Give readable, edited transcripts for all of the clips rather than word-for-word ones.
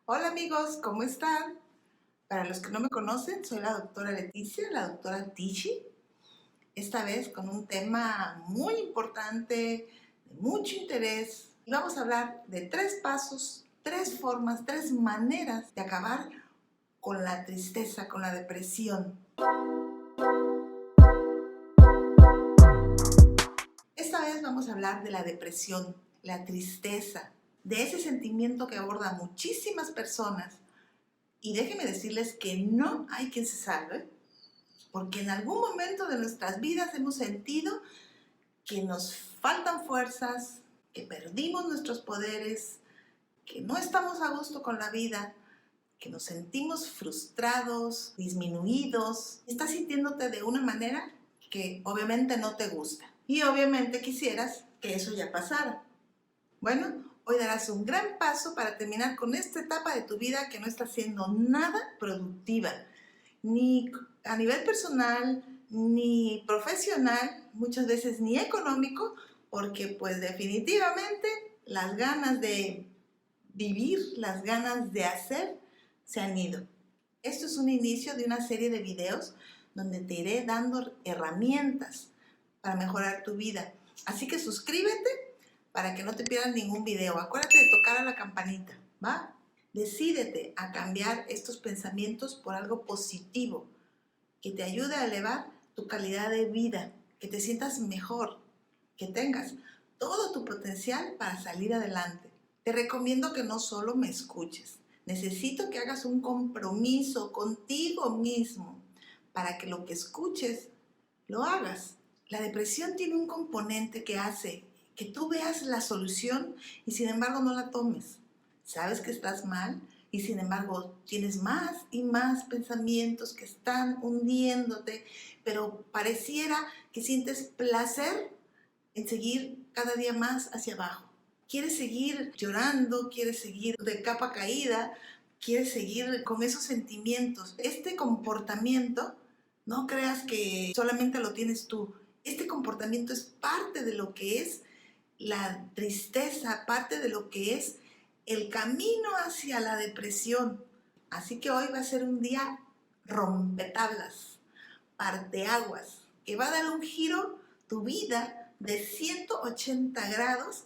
Hola amigos, ¿cómo están? Para los que no me conocen, soy la doctora Leticia, la doctora Tichi, esta vez con un tema muy importante, de mucho interés. Y vamos a hablar de 3 pasos, 3 formas, 3 maneras de acabar con la tristeza, con la depresión. Esta vez vamos a hablar de la depresión, la tristeza, de ese sentimiento que aborda a muchísimas personas. Y déjenme decirles que no hay quien se salve, porque en algún momento de nuestras vidas hemos sentido que nos faltan fuerzas, que perdimos nuestros poderes, que no estamos a gusto con la vida, que nos sentimos frustrados, disminuidos. Estás sintiéndote de una manera que obviamente no te gusta y obviamente quisieras que eso ya pasara. Bueno, hoy darás un gran paso para terminar con esta etapa de tu vida que no está siendo nada productiva, ni a nivel personal, ni profesional, muchas veces ni económico, porque pues definitivamente las ganas de vivir, las ganas de hacer se han ido. Esto es un inicio de una serie de videos donde te iré dando herramientas para mejorar tu vida. Así que suscríbete para que no te pierdas ningún video. Acuérdate de tocar a la campanita, ¿va? Decídete a cambiar estos pensamientos por algo positivo que te ayude a elevar tu calidad de vida, que te sientas mejor, que tengas todo tu potencial para salir adelante. Te recomiendo que no solo me escuches, necesito que hagas un compromiso contigo mismo para que lo que escuches lo hagas. La depresión tiene un componente que hace que tú veas la solución y sin embargo no la tomes. Sabes que estás mal y sin embargo tienes más y más pensamientos que están hundiéndote, pero pareciera que sientes placer en seguir cada día más hacia abajo. Quieres seguir llorando, quieres seguir de capa caída, quieres seguir con esos sentimientos. Este comportamiento, no creas que solamente lo tienes tú. Este comportamiento es parte de lo que es la tristeza, parte de lo que es el camino hacia la depresión. Así que hoy va a ser un día rompetablas, parteaguas, que va a dar un giro tu vida de 180 grados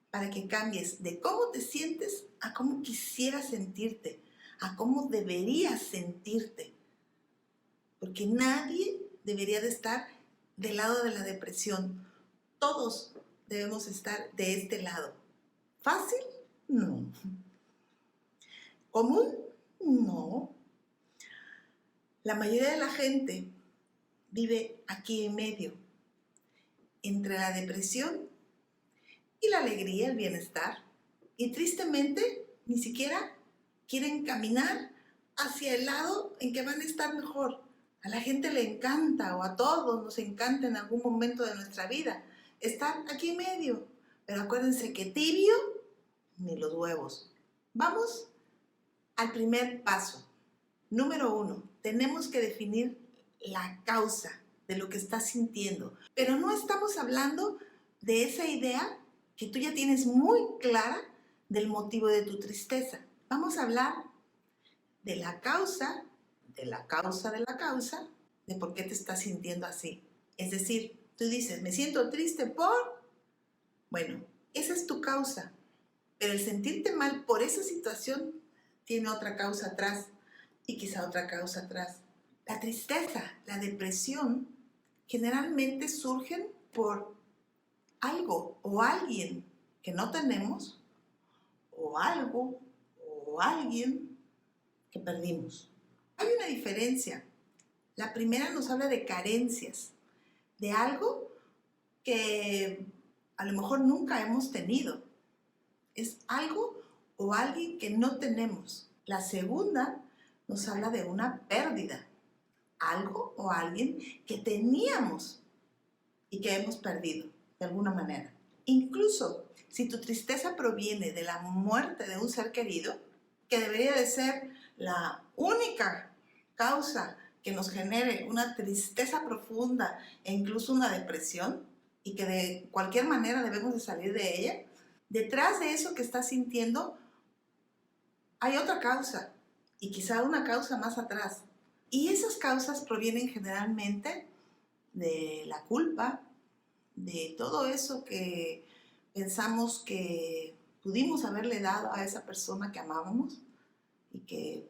para que cambies de cómo te sientes a cómo quisieras sentirte, a cómo deberías sentirte. Porque nadie debería de estar del lado de la depresión. Todos debemos estar de este lado. ¿Fácil? No. ¿Común? No. La mayoría de la gente vive aquí en medio, entre la depresión y la alegría, el bienestar. Y tristemente, ni siquiera quieren caminar hacia el lado en que van a estar mejor. A la gente le encanta, o a todos nos encanta en algún momento de nuestra vida, estar aquí en medio. Pero acuérdense que tibio, ni los huevos. Vamos al primer paso. Número 1, tenemos que definir la causa de lo que estás sintiendo. Pero no estamos hablando de esa idea que tú ya tienes muy clara del motivo de tu tristeza. Vamos a hablar de la causa, de la causa, de la causa, de por qué te estás sintiendo así. Es decir, tú dices, me siento triste por... Bueno, esa es tu causa. Pero el sentirte mal por esa situación tiene otra causa atrás y quizá otra causa atrás. La tristeza, la depresión, generalmente surgen por algo o alguien que no tenemos o algo o alguien que perdimos. Hay una diferencia. La primera nos habla de carencias, de algo que a lo mejor nunca hemos tenido. Es algo o alguien que no tenemos. La segunda nos habla de una pérdida, algo o alguien que teníamos y que hemos perdido de alguna manera. Incluso si tu tristeza proviene de la muerte de un ser querido, que debería de ser la única causa que nos genere una tristeza profunda e incluso una depresión, y que de cualquier manera debemos de salir de ella, detrás de eso que estás sintiendo hay otra causa y quizá una causa más atrás. Y esas causas provienen generalmente de la culpa, de todo eso que pensamos que pudimos haberle dado a esa persona que amábamos y que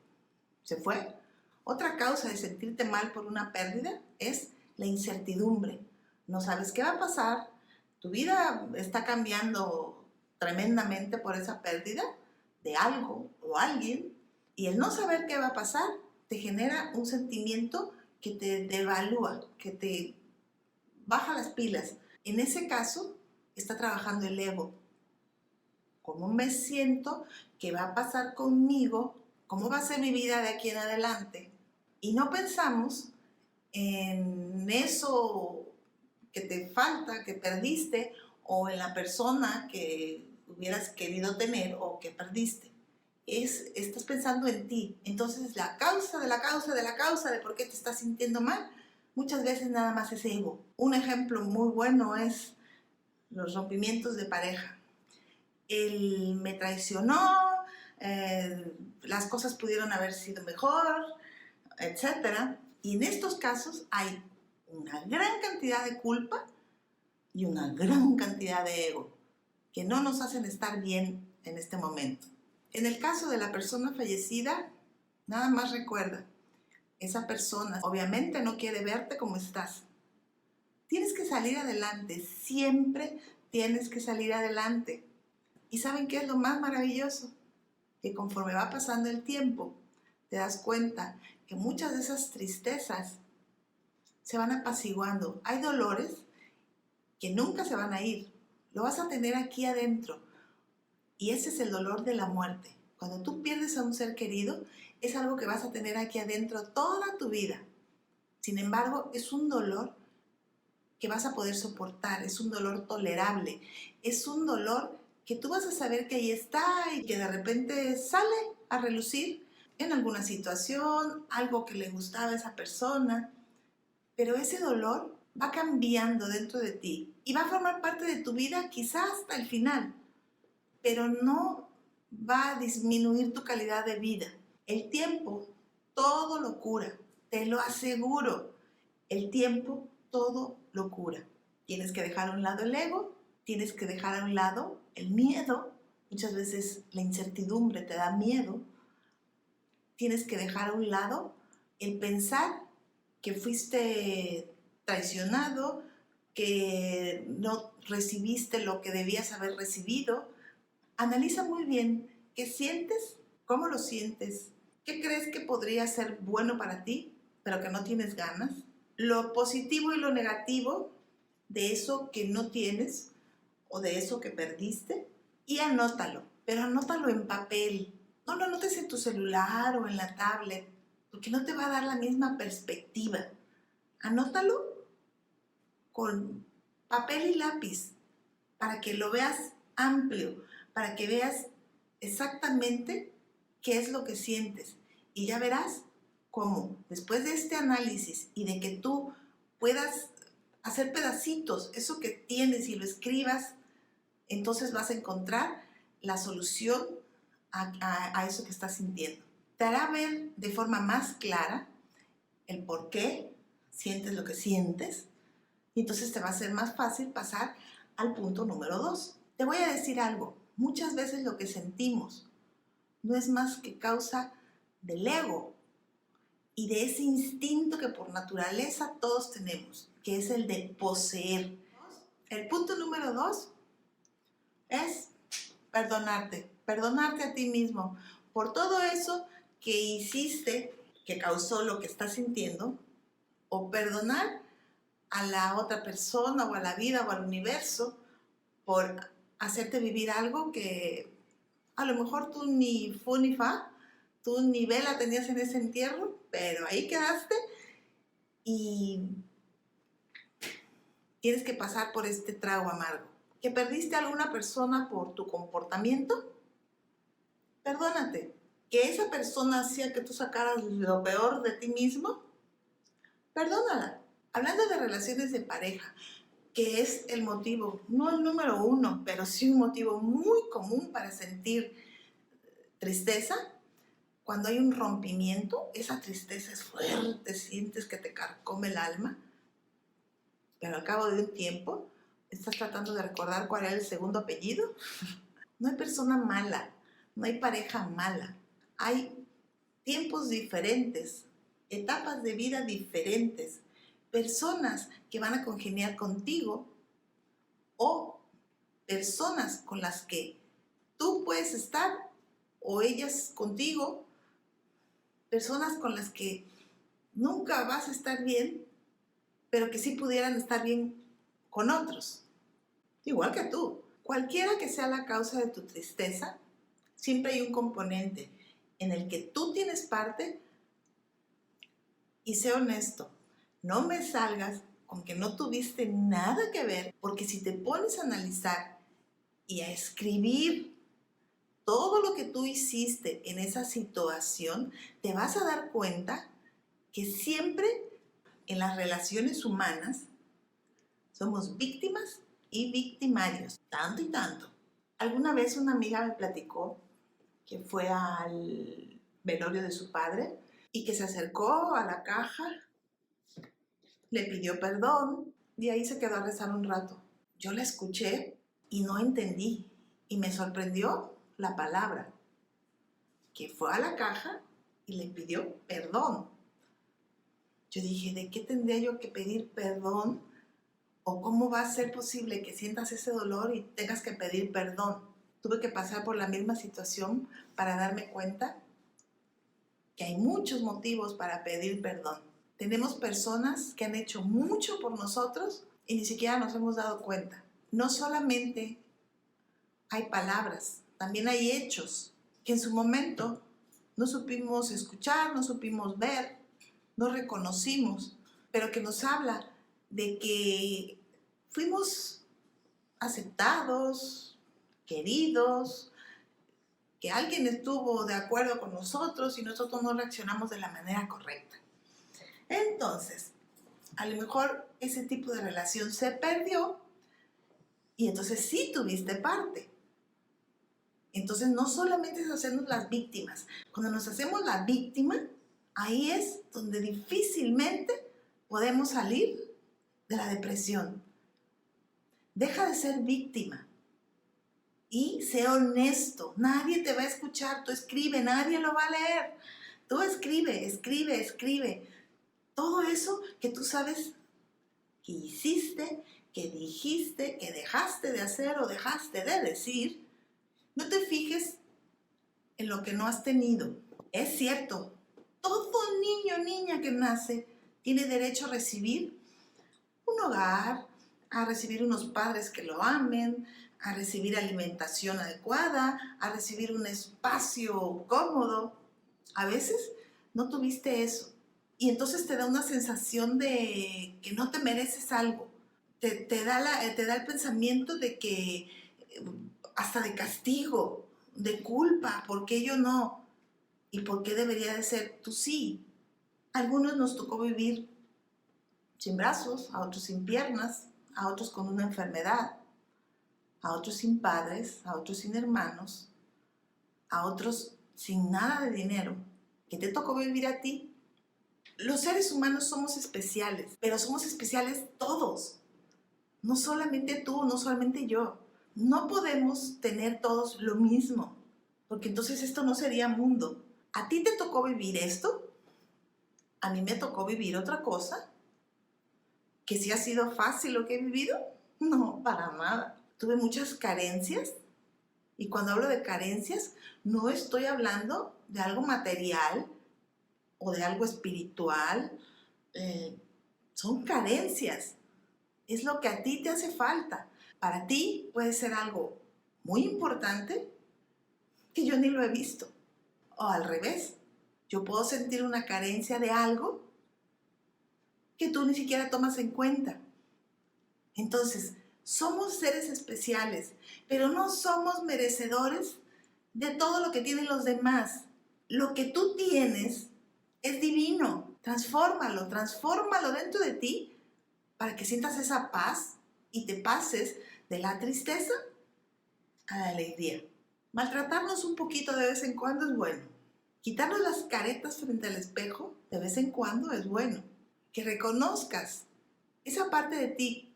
se fue. Otra causa de sentirte mal por una pérdida es la incertidumbre. No sabes qué va a pasar, tu vida está cambiando tremendamente por esa pérdida de algo o alguien, y el no saber qué va a pasar te genera un sentimiento que te devalúa, que te baja las pilas. En ese caso está trabajando el ego. ¿Cómo me siento? ¿Qué va a pasar conmigo? ¿Cómo va a ser mi vida de aquí en adelante? Y no pensamos en eso que te falta, que perdiste, o en la persona que hubieras querido tener o que perdiste. Estás pensando en ti. Entonces la causa de la causa de la causa de por qué te estás sintiendo mal, muchas veces nada más es ego. Un ejemplo muy bueno es los rompimientos de pareja. Él me traicionó, las cosas pudieron haber sido mejor, etc. Y en estos casos hay una gran cantidad de culpa y una gran cantidad de ego que no nos hacen estar bien en este momento. En el caso de la persona fallecida, nada más recuerda, esa persona obviamente no quiere verte como estás. Tienes que salir adelante, siempre tienes que salir adelante. ¿Y saben qué es lo más maravilloso? Que conforme va pasando el tiempo, te das cuenta que muchas de esas tristezas se van apaciguando. Hay dolores que nunca se van a ir. Lo vas a tener aquí adentro. Y ese es el dolor de la muerte. Cuando tú pierdes a un ser querido, es algo que vas a tener aquí adentro toda tu vida. Sin embargo, es un dolor que vas a poder soportar, es un dolor tolerable, es un dolor que tú vas a saber que ahí está y que de repente sale a relucir en alguna situación, algo que le gustaba a esa persona, pero ese dolor va cambiando dentro de ti y va a formar parte de tu vida quizás hasta el final, pero no va a disminuir tu calidad de vida. El tiempo todo lo cura, te lo aseguro. El tiempo todo lo cura. Tienes que dejar a un lado el ego, tienes que dejar a un lado el miedo. Muchas veces la incertidumbre te da miedo. Tienes que dejar a un lado el pensar que fuiste traicionado, que no recibiste lo que debías haber recibido. Analiza muy bien qué sientes, cómo lo sientes, qué crees que podría ser bueno para ti, pero que no tienes ganas. Lo positivo y lo negativo de eso que no tienes o de eso que perdiste, y anótalo, pero anótalo en papel. No lo anotes en tu celular o en la tablet, porque no te va a dar la misma perspectiva. Anótalo con papel y lápiz para que lo veas amplio, para que veas exactamente qué es lo que sientes. Y ya verás cómo después de este análisis y de que tú puedas hacer pedacitos eso que tienes y lo escribas, entonces vas a encontrar la solución a eso que estás sintiendo. Te hará ver de forma más clara el por qué sientes lo que sientes, y entonces te va a ser más fácil pasar al punto número 2. Te voy a decir algo, muchas veces lo que sentimos no es más que causa del ego y de ese instinto que por naturaleza todos tenemos, que es el de poseer. El punto número 2 es perdonarte a ti mismo por todo eso que hiciste, que causó lo que estás sintiendo, o perdonar a la otra persona o a la vida o al universo por hacerte vivir algo que a lo mejor tú ni fu ni fa, tú ni vela tenías en ese entierro, pero ahí quedaste y tienes que pasar por este trago amargo. ¿Que perdiste a alguna persona por tu comportamiento? Perdónate. ¿Que esa persona hacía que tú sacaras lo peor de ti mismo? Perdónala. Hablando de relaciones de pareja, que es el motivo, no el número 1, pero sí un motivo muy común para sentir tristeza, cuando hay un rompimiento, esa tristeza es fuerte, sientes que te carcome el alma, pero al cabo de un tiempo estás tratando de recordar cuál era el segundo apellido. No hay persona mala, no hay pareja mala, hay tiempos diferentes, etapas de vida diferentes, personas que van a congeniar contigo o personas con las que tú puedes estar o ellas contigo, personas con las que nunca vas a estar bien, pero que sí pudieran estar bien con otros, igual que tú. Cualquiera que sea la causa de tu tristeza, siempre hay un componente en el que tú tienes parte. Y sé honesto, no me salgas con que no tuviste nada que ver, porque si te pones a analizar y a escribir todo lo que tú hiciste en esa situación, te vas a dar cuenta que siempre en las relaciones humanas somos víctimas y victimarios, tanto y tanto. Alguna vez una amiga me platicó que fue al velorio de su padre y que se acercó a la caja, le pidió perdón y ahí se quedó a rezar un rato. Yo la escuché y no entendí y me sorprendió la palabra, que fue a la caja y le pidió perdón. Yo dije, ¿de qué tendría yo que pedir perdón? ¿O cómo va a ser posible que sientas ese dolor y tengas que pedir perdón? Tuve que pasar por la misma situación para darme cuenta que hay muchos motivos para pedir perdón. Tenemos personas que han hecho mucho por nosotros y ni siquiera nos hemos dado cuenta. No solamente hay palabras, también hay hechos que en su momento no supimos escuchar, no supimos ver, no reconocimos, pero que nos habla de que fuimos aceptados, queridos, que alguien estuvo de acuerdo con nosotros y nosotros no reaccionamos de la manera correcta. Entonces, a lo mejor ese tipo de relación se perdió y entonces sí tuviste parte. Entonces no solamente es hacernos las víctimas. Cuando nos hacemos la víctima, ahí es donde difícilmente podemos salir de la depresión. Deja de ser víctima y sé honesto. Nadie te va a escuchar. Tú escribe, nadie lo va a leer. Tú escribe, escribe, escribe. Todo eso que tú sabes que hiciste, que dijiste, que dejaste de hacer o dejaste de decir, no te fijes en lo que no has tenido. Es cierto, todo niño o niña que nace tiene derecho a recibir un hogar, a recibir unos padres que lo amen, a recibir alimentación adecuada, a recibir un espacio cómodo. A veces no tuviste eso y entonces te da una sensación de que no te mereces algo. Te da el pensamiento de que hasta de castigo, de culpa, ¿por qué yo no? ¿Y por qué debería de ser tú sí? A algunos nos tocó vivir sin brazos, a otros sin piernas, a otros con una enfermedad, a otros sin padres, a otros sin hermanos, a otros sin nada de dinero. ¿Qué te tocó vivir a ti? Los seres humanos somos especiales, pero somos especiales todos. No solamente tú, no solamente yo. No podemos tener todos lo mismo, porque entonces esto no sería mundo. ¿A ti te tocó vivir esto? ¿A mí me tocó vivir otra cosa? ¿Que sí ha sido fácil lo que he vivido? No, para nada. Tuve muchas carencias y cuando hablo de carencias no estoy hablando de algo material o de algo espiritual. Son carencias. Es lo que a ti te hace falta. Para ti puede ser algo muy importante que yo ni lo he visto. O al revés, yo puedo sentir una carencia de algo que tú ni siquiera tomas en cuenta. Entonces, somos seres especiales, pero no somos merecedores de todo lo que tienen los demás. Lo que tú tienes es divino. Transfórmalo dentro de ti para que sientas esa paz y te pases de la tristeza a la alegría. Maltratarnos un poquito de vez en cuando es bueno, Quitarnos las caretas frente al espejo de vez en cuando es bueno. Que reconozcas esa parte de ti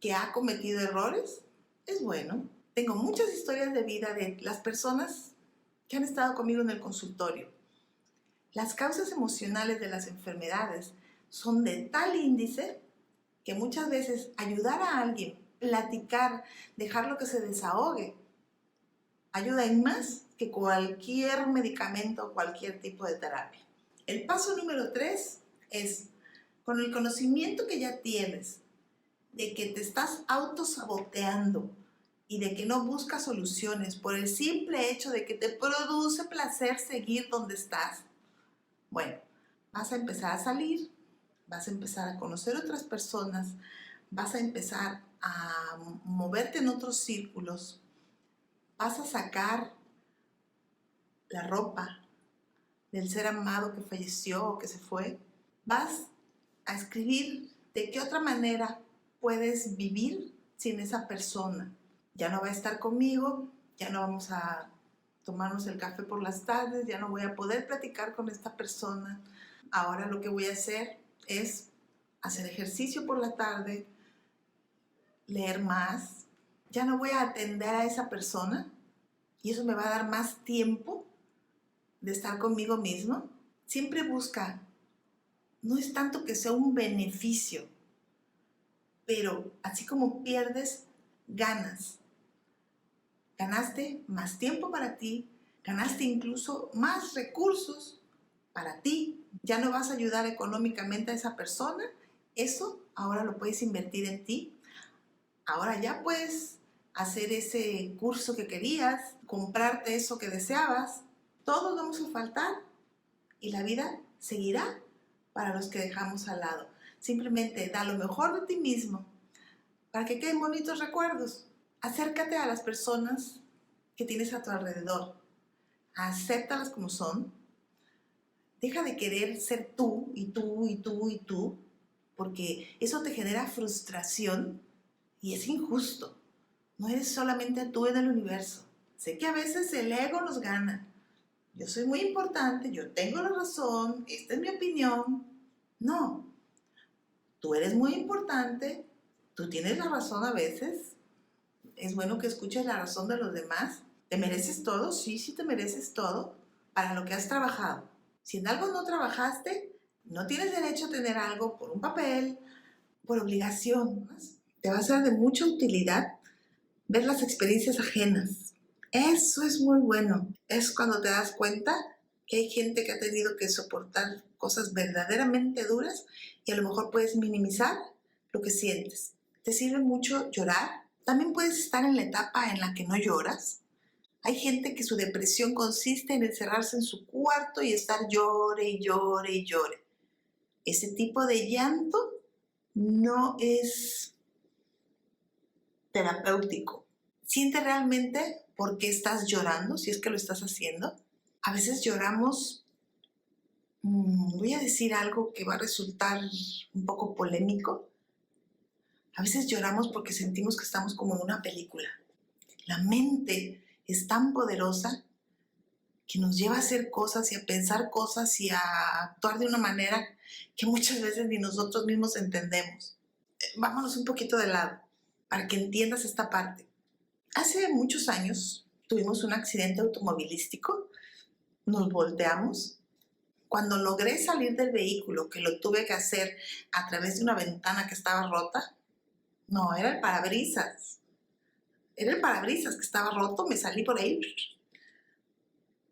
que ha cometido errores es bueno. Tengo muchas historias de vida de las personas que han estado conmigo en el consultorio. Las causas emocionales de las enfermedades son de tal índice que muchas veces ayudar a alguien, platicar, dejarlo que se desahogue, ayuda en más que cualquier medicamento o cualquier tipo de terapia. El paso número 3 es, con el conocimiento que ya tienes de que te estás autosaboteando y de que no buscas soluciones por el simple hecho de que te produce placer seguir donde estás, bueno, vas a empezar a salir, vas a empezar a conocer otras personas, vas a empezar a moverte en otros círculos, vas a sacar la ropa del ser amado que falleció o que se fue, vas a escribir de qué otra manera puedes vivir sin esa persona. Ya no va a estar conmigo, ya no vamos a tomarnos el café por las tardes, ya no voy a poder platicar con esta persona. Ahora lo que voy a hacer es hacer ejercicio por la tarde, leer más. Ya no voy a atender a esa persona y eso me va a dar más tiempo de estar conmigo mismo. Siempre busca, no es tanto que sea un beneficio, pero así como pierdes, ganas. Ganaste más tiempo para ti, ganaste incluso más recursos para ti. Ya no vas a ayudar económicamente a esa persona. Eso ahora lo puedes invertir en ti. Ahora ya puedes hacer ese curso que querías, comprarte eso que deseabas. Todos vamos a faltar y la vida seguirá para los que dejamos al lado. Simplemente da lo mejor de ti mismo para que queden bonitos recuerdos. Acércate a las personas que tienes a tu alrededor. Acéptalas como son. Deja de querer ser tú y tú y tú y tú, porque eso te genera frustración y es injusto. No eres solamente tú en el universo. Sé que a veces el ego nos gana. Yo soy muy importante, yo tengo la razón, esta es mi opinión. No, tú eres muy importante, tú tienes la razón a veces. Es bueno que escuches la razón de los demás. ¿Te mereces todo? Sí, sí te mereces todo para lo que has trabajado. Si en algo no trabajaste, no tienes derecho a tener algo por un papel, por obligación. Te va a ser de mucha utilidad ver las experiencias ajenas. Eso es muy bueno. Es cuando te das cuenta que hay gente que ha tenido que soportar cosas verdaderamente duras y a lo mejor puedes minimizar lo que sientes. ¿Te sirve mucho llorar? También puedes estar en la etapa en la que no lloras. Hay gente que su depresión consiste en encerrarse en su cuarto y estar llore y llore y llore. Ese tipo de llanto no es terapéutico. Siente realmente por qué estás llorando, si es que lo estás haciendo. A veces lloramos, voy a decir algo que va a resultar un poco polémico. A veces lloramos porque sentimos que estamos como en una película. La mente es tan poderosa que nos lleva a hacer cosas y a pensar cosas y a actuar de una manera que muchas veces ni nosotros mismos entendemos. Vámonos un poquito de lado para que entiendas esta parte. Hace muchos años tuvimos un accidente automovilístico, nos volteamos. Cuando logré salir del vehículo, que lo tuve que hacer a través de una ventana que estaba rota, no, era el parabrisas. Era el parabrisas que estaba roto, me salí por ahí.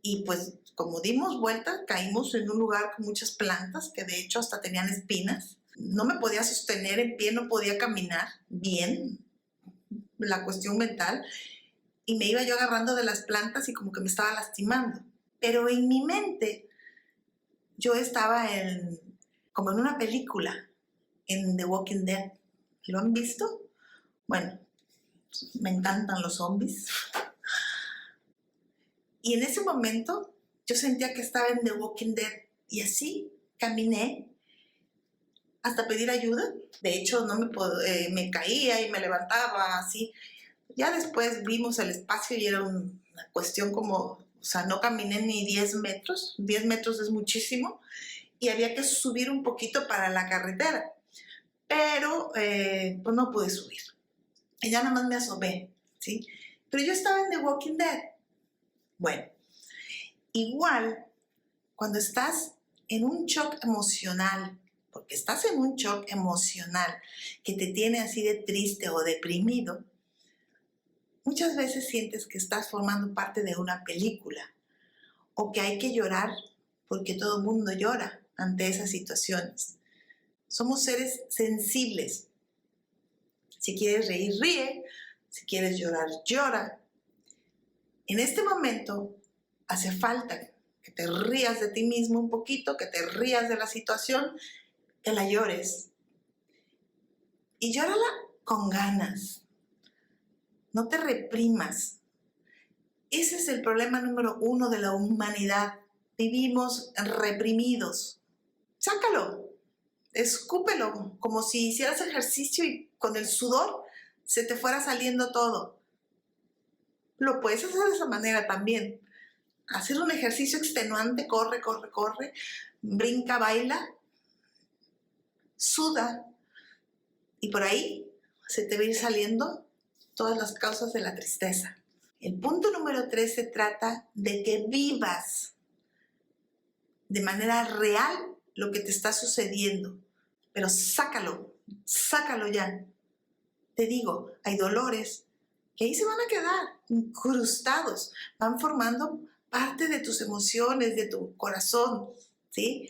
Y pues como dimos vuelta, caímos en un lugar con muchas plantas que de hecho hasta tenían espinas. No me podía sostener en pie, no podía caminar bien, la cuestión mental. Y me iba yo agarrando de las plantas y como que me estaba lastimando. Pero en mi mente yo estaba como en una película, en The Walking Dead. ¿Lo han visto? Bueno, me encantan los zombies. Y en ese momento yo sentía que estaba en The Walking Dead y así caminé hasta pedir ayuda. De hecho, no me caía y me levantaba así. Ya después vimos el espacio y era una cuestión como O sea, no caminé ni 10 metros. 10 metros es muchísimo. Y había que subir un poquito para la carretera. Pero pues no pude subir. Y ya nada más me asomé, ¿sí? Pero yo estaba en The Walking Dead. Bueno, igual, cuando estás en un shock emocional, porque estás en un shock emocional que te tiene así de triste o deprimido, muchas veces sientes que estás formando parte de una película o que hay que llorar porque todo el mundo llora ante esas situaciones. Somos seres sensibles. Si quieres reír, ríe. Si quieres llorar, llora. En este momento hace falta que te rías de ti mismo un poquito, que te rías de la situación, que la llores. Y llórala con ganas. No te reprimas. Ese es el problema número 1 de la humanidad. Vivimos reprimidos. Sácalo, escúpelo, como si hicieras ejercicio y con el sudor se te fuera saliendo todo. Lo puedes hacer de esa manera también. Hacer un ejercicio extenuante, corre, corre, corre, brinca, baila, suda, y por ahí se te va a ir saliendo todas las causas de la tristeza. El punto número 3 se trata de que vivas de manera real lo que te está sucediendo, pero sácalo ya. Te digo, hay dolores que ahí se van a quedar incrustados, van formando parte de tus emociones, de tu corazón, ¿sí?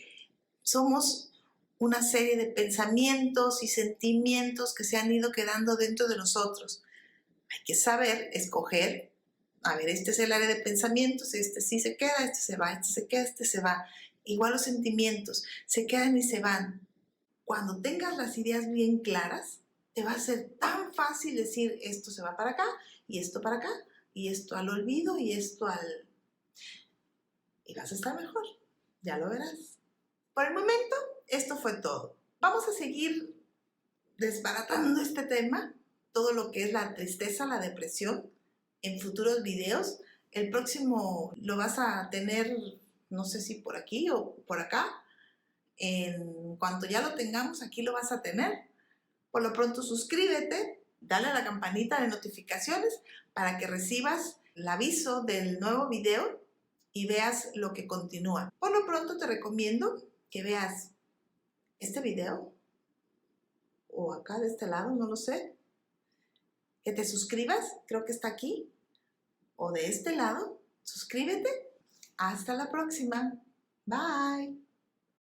Somos una serie de pensamientos y sentimientos que se han ido quedando dentro de nosotros. Hay que saber escoger, a ver, este es el área de pensamientos, este sí se queda, este se va, este se queda, este se va. Igual los sentimientos, se quedan y se van. Cuando tengas las ideas bien claras, te va a ser tan fácil decir esto se va para acá, y esto para acá, y esto al olvido, y esto al... Y vas a estar mejor, ya lo verás. Por el momento, esto fue todo. Vamos a seguir desbaratando este tema, todo lo que es la tristeza, la depresión, en futuros videos. El próximo lo vas a tener, no sé si por aquí o por acá. En cuanto ya lo tengamos, aquí lo vas a tener. Por lo pronto, suscríbete, dale a la campanita de notificaciones para que recibas el aviso del nuevo video y veas lo que continúa. Por lo pronto, te recomiendo que veas este video o acá de este lado, no lo sé, que te suscribas, creo que está aquí, o de este lado, suscríbete. Hasta la próxima. Bye.